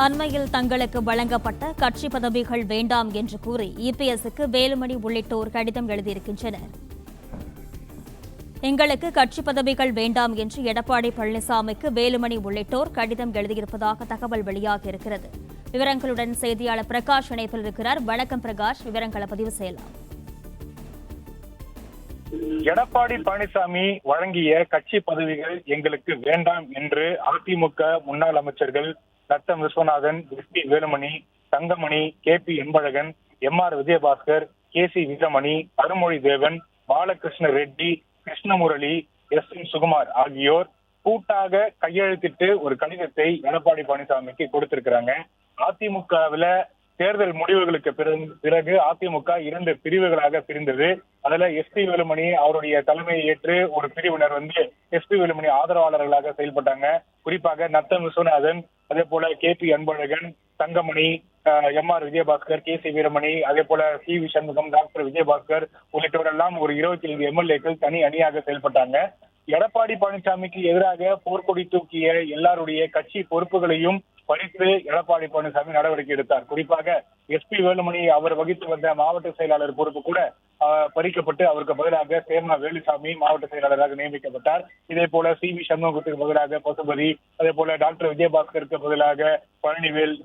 அண்மையில் தங்களுக்கு வழங்கப்பட்ட கட்சி பதவிகள் வேண்டாம் என்று கூறி இபிஎஸ்க்கு வேலுமணி உள்ளிட்டோர் கடிதம் எழுதியிருக்கின்றனர். எங்களுக்கு கட்சி பதவிகள் வேண்டாம் என்று எடப்பாடி பழனிசாமிக்கு வேலுமணி உள்ளிட்டோர் கடிதம் எழுதியிருப்பதாக தகவல் வெளியாகியிருக்கிறது. விவரங்களுடன் செய்தியாளர் பிரகாஷ் இணைப்பில் இருக்கிறார். வணக்கம் பிரகாஷ், விவரங்களை பதிவு செய்யலாம். எடப்பாடி பழனிசாமி வழங்கிய கட்சி பதவிகள் எங்களுக்கு வேண்டாம் என்று அதிமுக முன்னாள் அமைச்சர்கள் Natham Viswanathan, S P. Velumani, Thangamani, K P. Anbazhagan, M R. Vijayabaskar, K C. Veeramani, Arumozhi Devan, Balakrishna Reddy, Krishnamurali, S N. Sukumar ஆகியோர் கூட்டாக கையெழுத்திட்டு ஒரு கடிதத்தை எடப்பாடி பழனிசாமிக்கு கொடுத்திருக்கிறாங்க. அதிமுகவில் தேர்தல் முடிவுகளுக்கு பிறகு அதிமுக 2 பிரிவுகளாக பிரிந்தது. அதுல எஸ்.பி. வேலுமணி அவருடைய தலைமையை ஏற்று ஒரு பிரிவினர் எஸ்.பி. வேலுமணி ஆதரவாளர்களாக செயல்பட்டாங்க. குறிப்பாக நத்தம் விஸ்வநாதன், அதே போல KP. Anbazhagan, Thangamani, MR. Vijayabaskar, K C. Veeramani, அதே போல சி.வி. சண்முகம், டாக்டர் விஜயபாஸ்கர் உள்ளிட்டோரெல்லாம் ஒரு 25 எம்எல்ஏக்கள் தனி அணியாக செயல்பட்டாங்க. எடப்பாடி பழனிசாமிக்கு எதிராக போர்க்கொடி தூக்கிய எல்லாருடைய கட்சி பொறுப்புகளையும் பறித்து எடப்பாடி பழனிசாமி நடவடிக்கை எடுத்தார். குறிப்பாக எஸ்.பி. வேலுமணி அவர் வகித்து வந்த மாவட்ட செயலாளர் பொறுப்பு கூட பறிக்கப்பட்டு அவருக்கு பதிலாக சேமா வேலுசாமி மாவட்ட செயலாளராக நியமிக்கப்பட்டார். இதே போல சி.வி. சண்முகத்துக்கு பதிலாக பசுபதி, அதே போல டாக்டர் விஜயபாஸ்கருக்கு பதிலாக பழனிவேல்,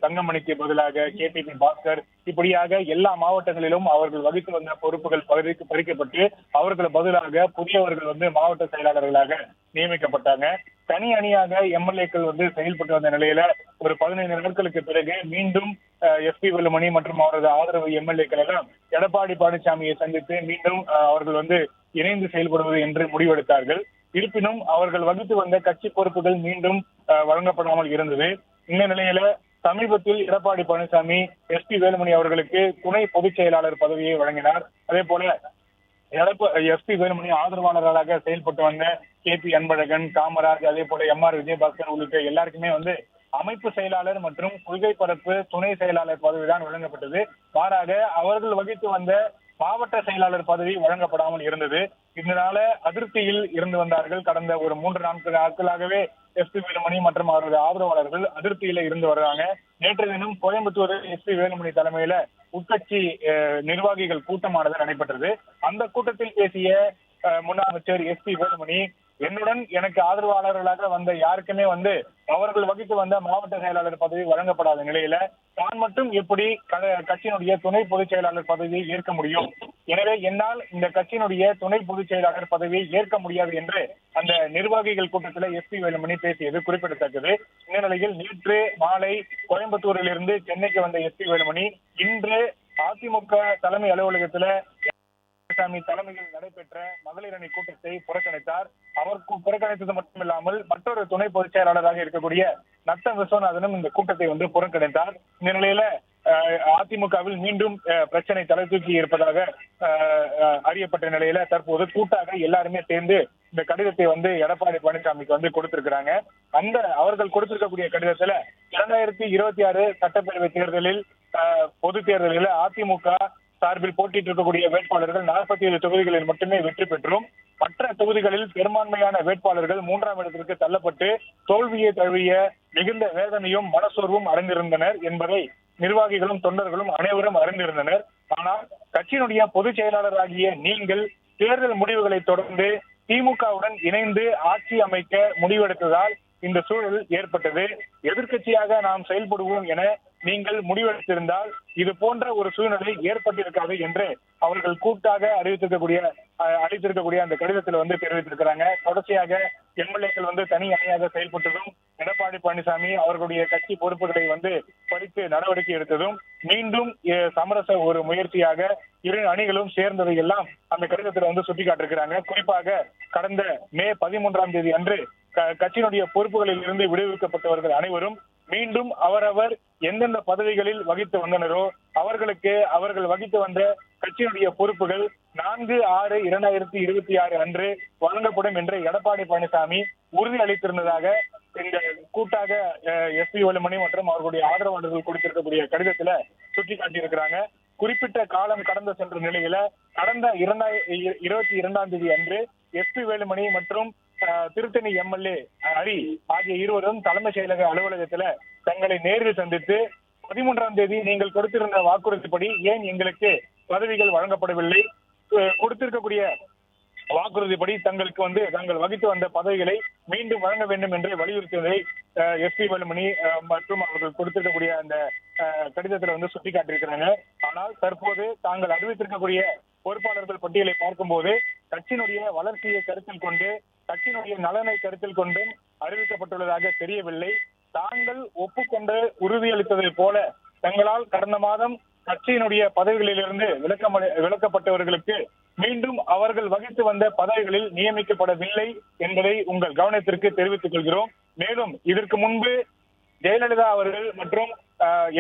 தங்கமணிக்கு பதிலாக கே.பி. பாஸ்கர், இப்படியாக எல்லா மாவட்டங்களிலும் அவர்கள் வகித்து வந்த பொறுப்புகள் பறிக்கப்பட்டு அவர்கள் பதிலாக புதியவர்கள் மாவட்ட செயலாளர்களாக நியமிக்கப்பட்டாங்க. தனி அணியாக எம்எல்ஏக்கள் செயல்பட்டு வந்த நிலையில ஒரு 15 நாட்களுக்கு பிறகு மீண்டும் எஸ்.பி. வேலுமணி மற்றும் அவரது ஆதரவு எம்எல்ஏக்கள் எல்லாம் எடப்பாடி பழனிசாமியை சந்தித்து மீண்டும் அவர்கள் இணைந்து செயல்படுவது என்று முடிவெடுத்தார்கள். இருப்பினும் அவர்கள் வகித்து வந்த கட்சி பொறுப்புகள் மீண்டும் வழங்கப்படாமல் இருந்தது. இந்த நிலையில சமீபத்தில் எடப்பாடி பழனிசாமி எஸ்.பி. வேலுமணி அவர்களுக்கு துணை பொதுச் செயலாளர் பதவியை வழங்கினார். அதே போல எஸ்.பி. வேலுமணி ஆதரவாளர்களாக செயல்பட்டு வந்த கே.பி. அன்பழகன், காமராஜ், அதே போல எம்.ஆர். விஜயபாஸ்கர் உள்ளிட்ட எல்லாருக்குமே அமைப்பு செயலாளர் மற்றும் கொள்கை பரப்பு துணை செயலாளர் பதவிதான் வழங்கப்பட்டது. மாறாக அவர்கள் வகித்து வந்த மாவட்ட செயலாளர் பதவி வழங்கப்படாமல் இருந்தது. இதனால அதிருப்தியில் இருந்து வந்தார்கள். கடந்த ஒரு 3-4 நாட்களாகவே எஸ்.பி. வேலுமணி மற்றும் அவரது ஆதரவாளர்கள் அதிருப்தியில இருந்து வர்றாங்க. நேற்று தினம் கோயம்புத்தூரில் எஸ்.பி. வேலுமணி தலைமையில உட்கட்சி நிர்வாகிகள் கூட்டமானது நடைபெற்றது. அந்த கூட்டத்தில் பேசிய முன்னாள் அமைச்சர் எஸ்.பி. வேலுமணி, என்னுடன் எனக்கு ஆதரவாளர்களாக வந்த யாருக்குமே அவர்கள் வகித்து வந்த மாவட்ட செயலாளர் பதவி வழங்கப்படாத நிலையில தான் மட்டும் எப்படி கட்சியினுடைய துணை பொதுச் செயலாளர் பதவியை ஏற்க முடியும்? எனவே என்னால் இந்த கட்சியினுடைய துணை பொதுச் செயலாளர் பதவியை ஏற்க முடியாது என்று அந்த நிர்வாகிகள் கூட்டத்தில் எஸ்.பி. வேலுமணி பேசியது குறிப்பிடத்தக்கது. இந்த நிலையில் நேற்று மாலை கோயம்புத்தூரில் இருந்து சென்னைக்கு வந்த எஸ்.பி. வேலுமணி இன்று அதிமுக தலைமை அலுவலகத்துல தலைமையில் நடைபெற்ற மகளிர் அணி கூட்டத்தை புறக்கணித்தார். அவர் புறக்கணித்தது மட்டுமில்லாமல் மற்றொரு துணை பொதுச் செயலாளராக இருக்கக்கூடிய நத்தம் விஸ்வநாதனும் இந்த கூட்டத்தை புறக்கணித்தார். இந்த நிலையில அதிமுகவில் மீண்டும் பிரச்சனை தலை தூக்கி இருப்பதாக அறியப்பட்ட நிலையில தற்போது கூட்டாக எல்லாருமே சேர்ந்து இந்த கடிதத்தை எடப்பாடி பழனிசாமிக்கு கொடுத்திருக்கிறாங்க. அவர்கள் கொடுத்திருக்கக்கூடிய கடிதத்துல 2026 சட்டப்பேரவை தேர்தலில் பொது தேர்தலில் அதிமுக சார்பில் போட்டிட்டு இருக்கக்கூடிய வேட்பாளர்கள் 47 தொகுதிகளில் மட்டுமே வெற்றி பெற்றும் மற்ற தொகுதிகளில் பெரும்பான்மையான வேட்பாளர்கள் 3ஆம் இடத்திற்கு தள்ளப்பட்டு தோல்வியை தழுவிய மிகுந்த வேதனையும் மனசோர்வும் அடைந்திருந்தனர் என்பதை நிர்வாகிகளும் தொண்டர்களும் அனைவரும் அறிந்திருந்தனர். ஆனால் கட்சியினுடைய பொதுச் செயலாளராகிய நீங்கள் தேர்தல் முடிவுகளை தொடர்ந்து திமுகவுடன் இணைந்து ஆட்சி அமைக்க முடிவெடுத்ததால் இந்த சூழல் ஏற்பட்டது. எதிர்க்கட்சியாக நாம் செயல்படுவோம் என நீங்கள் முடிவெடுத்திருந்தால் இது போன்ற ஒரு சூழ்நிலை ஏற்பட்டிருக்காது என்று அவர்கள் கூட்டாக அளித்திருக்கக்கூடிய அந்த கடிதத்தில் தெரிவித்திருக்கிறாங்க. தொடர்ச்சியாக எம்எல்ஏக்கள் தனி அணியாக செயல்பட்டதும் எடப்பாடி பழனிசாமி அவர்களுடைய கட்சி பொறுப்புகளை பறித்து நடவடிக்கை எடுத்ததும் மீண்டும் சமரச ஒரு முயற்சியாக இரு அணிகளும் சேர்ந்ததை எல்லாம் அந்த கடிதத்தில் சுட்டிக்காட்டிருக்கிறாங்க. குறிப்பாக கடந்த மே 13ஆம் தேதி அன்று கட்சியினுடைய பொறுப்புகளில் இருந்து விடுவிக்கப்பட்டவர்கள் அனைவரும் மீண்டும் அவரவர் எந்தெந்த பதவிகளில் வகித்து வந்தனரோ அவர்கள் வகித்து வந்த கட்சியினுடைய பொறுப்புகள் 4/6/2026 அன்று வழங்கப்படும் என்று எடப்பாடி பழனிசாமி உறுதி அளித்திருந்ததாக இந்த கூட்டாக எஸ்.பி. வேலுமணி மற்றும் அவர்களுடைய ஆதரவாளர்கள் கொடுத்திருக்கக்கூடிய கடிதத்துல சுட்டிக்காட்டியிருக்கிறாங்க. குறிப்பிட்ட காலம் கடந்து சென்ற நிலையில கடந்த 22ஆம் தேதி அன்று எஸ்.பி. வேலுமணி மற்றும் திருத்தணி எம்எல்ஏ ஹரி ஆகிய இருவரும் தலைமைச் செயலக அலுவலகத்துல தங்களை நேரில் சந்தித்து 13ஆம் தேதி நீங்கள் கொடுத்திருந்த வாக்குறுதிப்படி ஏன் எங்களுக்கு பதவிகள் வழங்கப்படவில்லை, கொடுத்திருக்கக்கூடிய வாக்குறுதிப்படி தங்களுக்கு தாங்கள் வகித்து வந்த பதவிகளை மீண்டும் வழங்க வேண்டும் என்று வலியுறுத்துவதை எஸ்பி வேலுமணி மற்றும் அவர்கள் கொடுத்திருக்கக்கூடிய அந்த கடிதத்துல சுட்டிக்காட்டியிருக்கிறாங்க. ஆனால் தற்போது தாங்கள் அறிவித்திருக்கக்கூடிய பொறுப்பாளர்கள் பட்டியலை பார்க்கும்போது கட்சியினுடைய வளர்ச்சியை கருத்தில் கொண்டு கட்சியினுடைய நலனை கருத்தில் கொண்டும் அறிவிக்கப்பட்டுள்ளதாக தெரியவில்லை. தாங்கள் ஒப்புக்கொண்டு உறுதியளித்ததை போல தங்களால் கடந்த மாதம் கட்சியினுடைய பதவிகளிலிருந்து விலக்கப்பட்டவர்களுக்கு மீண்டும் அவர்கள் வகித்து வந்த பதவிகளில் நியமிக்கப்படவில்லை என்பதை உங்கள் கவனத்திற்கு தெரிவித்துக் கொள்கிறோம். மேலும் இதற்கு முன்பு ஜெயலலிதா அவர்கள் மற்றும்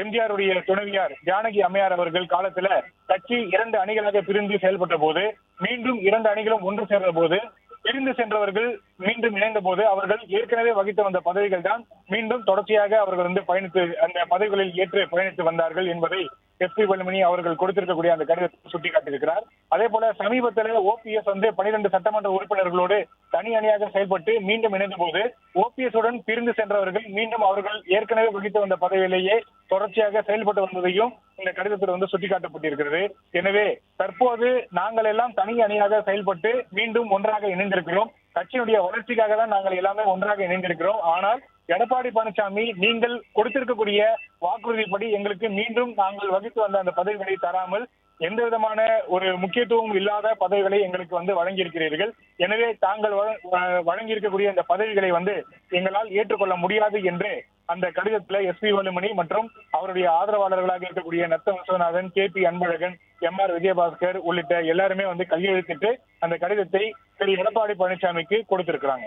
எம்ஜிஆருடைய துணைவியார் ஜானகி அம்மையார் அவர்கள் காலத்துல கட்சி 2 அணிகளாக பிரிந்து செயல்பட்ட போது மீண்டும் 2 அணிகளும் ஒன்று சேர்ந்த போது பிரிந்து சென்றவர்கள் மீண்டும் இணைந்த போது அவர்கள் ஏற்கனவே வகித்து வந்த பதவிகள் தான் மீண்டும் தொடர்ச்சியாக அவர்கள் பயணித்து அந்த பதவிகளில் ஏற்று பயணித்து வந்தார்கள் என்பதை எஸ்பி வேலுமணி அவர்கள் கொடுத்திருக்கக்கூடிய அந்த கடிதத்தை சுட்டிக்காட்டியிருக்கிறார். அதே போல சமீபத்தில் ஓபிஎஸ் 12 சட்டமன்ற உறுப்பினர்களோடு தனி அணியாக செயல்பட்டு மீண்டும் இணைந்த போது ஓபிஎஸ் உடன் பிரிந்து சென்றவர்கள் மீண்டும் அவர்கள் ஏற்கனவே வகித்து வந்த பதவியிலேயே தொடர்ச்சியாக செயல்பட்டு வந்ததையும் இந்த கடிதத்தில் சுட்டிக்காட்டப்பட்டிருக்கிறது. எனவே தற்போது நாங்கள் எல்லாம் தனி அணியாக செயல்பட்டு மீண்டும் ஒன்றாக இணைந்திருக்கிறோம். கட்சியினுடைய வளர்ச்சிக்காக தான் நாங்கள் எல்லாமே ஒன்றாக இணைந்திருக்கிறோம். ஆனால் எடப்பாடி பழனிசாமி நீங்கள் கொடுத்திருக்கக்கூடிய வாக்குறுதிப்படி எங்களுக்கு மீண்டும் நாங்கள் வகித்து வந்த அந்த பதவிகளை தராமல் எந்த விதமான ஒரு முக்கியத்துவம் இல்லாத பதவிகளை எங்களுக்கு வழங்கியிருக்கிறீர்கள். எனவே தாங்கள் வழங்கியிருக்கக்கூடிய அந்த பதவிகளை எங்களால் ஏற்றுக்கொள்ள முடியாது என்று அந்த கடிதத்தில் எஸ்பி வேலுமணி மற்றும் அவருடைய ஆதரவாளர்களாக இருக்கக்கூடிய நத்தம் விஸ்வநாதன், கேபி அன்பழகன், எம்ஆர் விஜயபாஸ்கர் உள்ளிட்ட எல்லாருமே கையெழுத்திட்டு அந்த கடிதத்தை திரு எடப்பாடி பழனிசாமிக்கு கொடுத்திருக்கிறாங்க.